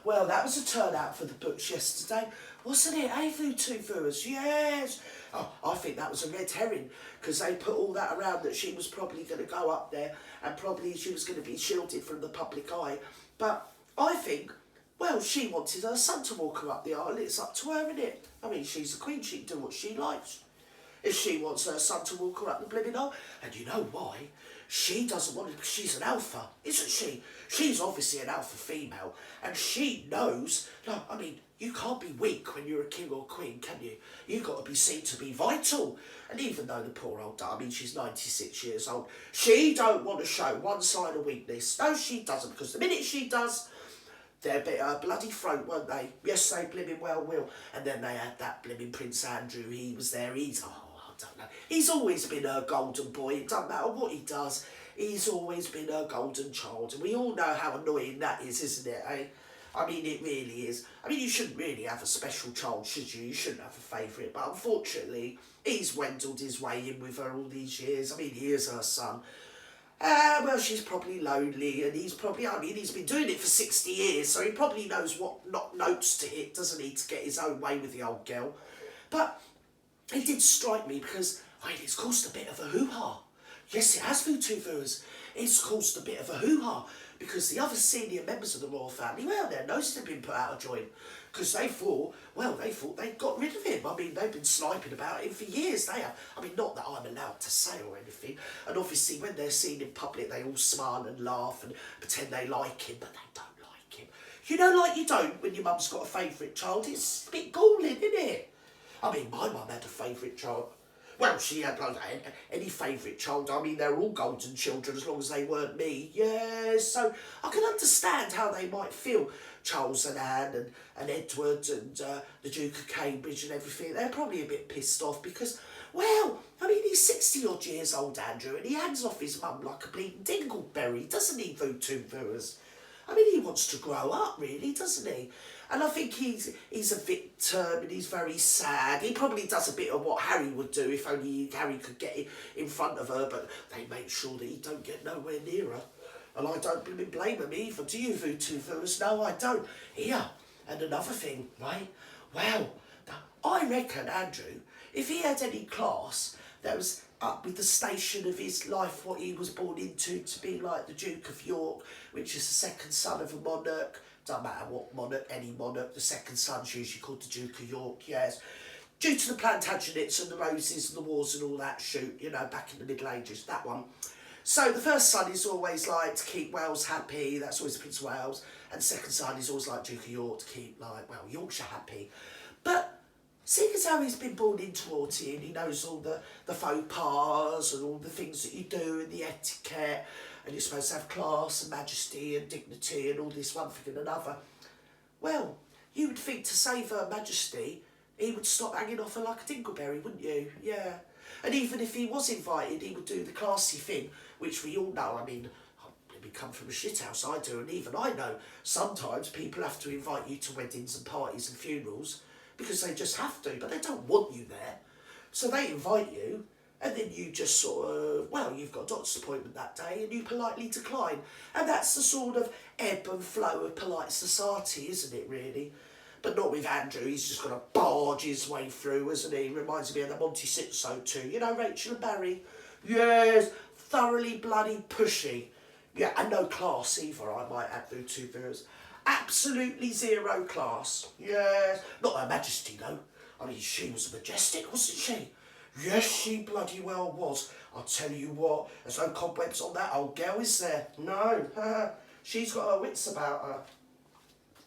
Well, that was a turnout for the books yesterday, wasn't it? Eh, two viewers? Yes. Oh, I think that was a red herring, because they put all that around that she was probably going to go up there and probably she was going to be shielded from the public eye. But I think, well, she wanted her son to walk her up the aisle. It's up to her, innit? I mean, she's the queen. She can do what she likes. If she wants her son to walk her up the blimmin' aisle. And you know why? She doesn't want it because she's an alpha, isn't she? She's obviously an alpha female. And she knows, no, I mean, you can't be weak when you're a king or queen, can you? You've got to be seen to be vital. And even though the poor old dame, I mean, she's 96 years old, she don't want to show one sign of weakness. No, she doesn't, because the minute she does, they'll be her bloody throat, won't they? Yes, they blimmin' well will. And then they had that blimmin' Prince Andrew. He was there. He's, I don't know. He's always been her golden boy. It doesn't matter what he does. He's always been her golden child. And we all know how annoying that is, isn't it, eh? I mean, it really is. I mean, you shouldn't really have a special child, should you? You shouldn't have a favourite. But unfortunately, he's dwindled his way in with her all these years. I mean, he is her son. Well, she's probably lonely, and he's probably, I mean, he's been doing it for 60 years, so he probably knows what notes to hit, doesn't he, to get his own way with the old girl. But it did strike me because, I mean, it's caused a bit of a hoo-ha. Yes, it has, two viewers. It's caused a bit of a hoo-ha because the other senior members of the royal family, well, their noses have been put out of joint because they thought they got rid of him. I mean, they've been sniping about him for years, they have. I mean, not that I'm allowed to say or anything. And obviously, when they're seen in public, they all smile and laugh and pretend they like him, but they don't like him. You know, like you don't when your mum's got a favourite child. It's a bit galling, isn't it? I mean, my mum had a favourite child. Well, she had like any favourite child. I mean, they're all golden children as long as they weren't me. Yeah, so I can understand how they might feel. Charles and Anne and Edward and the Duke of Cambridge and everything. They're probably a bit pissed off because, well, I mean, he's 60-odd years old, Andrew, and he hands off his mum like a bleeding dingleberry, doesn't he, two viewers? I mean, he wants to grow up, really, doesn't he? And I think he's a victim and he's very sad. He probably does a bit of what Harry would do if only Harry could get in front of her, but they make sure that he don't get nowhere near her. And I don't blame him either. Do you, two viewers? No, I don't. Here, and another thing, right? Well, I reckon, Andrew, if he had any class that was up with the station of his life, what he was born into, to be like the Duke of York, which is the second son of a monarch. Doesn't matter what monarch, any monarch, the second son's usually called the Duke of York, yes. Due to the Plantagenets and the Roses and the wars and all that shoot, you know, back in the Middle Ages, that one. So the first son is always like to keep Wales happy, that's always the Prince of Wales, and the second son is always like Duke of York to keep, like, well, Yorkshire happy. But seeing as how he's been born into royalty and he knows all the faux pas and all the things that you do and the etiquette, and you're supposed to have class and majesty and dignity and all this one thing and another, well, you would think to save Her Majesty, he would stop hanging off her like a dingleberry, wouldn't you? Yeah. And even if he was invited, he would do the classy thing, which we all know. I mean, we come from a shithouse, I do, and even I know sometimes people have to invite you to weddings and parties and funerals because they just have to, but they don't want you there. So they invite you, and then you just sort of, well, you've got a doctor's appointment that day and you politely decline. And that's the sort of ebb and flow of polite society, isn't it, really? But not with Andrew. He's just got to barge his way through, isn't he? Reminds me of the Monty Sitso too. You know, Rachel and Barry? Yes, thoroughly bloody pushy. Yeah, and no class either, I might add, through two viewers. Absolutely zero class. Yes. Not Her Majesty, though. I mean, she was majestic, wasn't she? Yes, she bloody well was. I'll tell you what, there's no cobwebs on that old girl, is there? No. She's got her wits about her.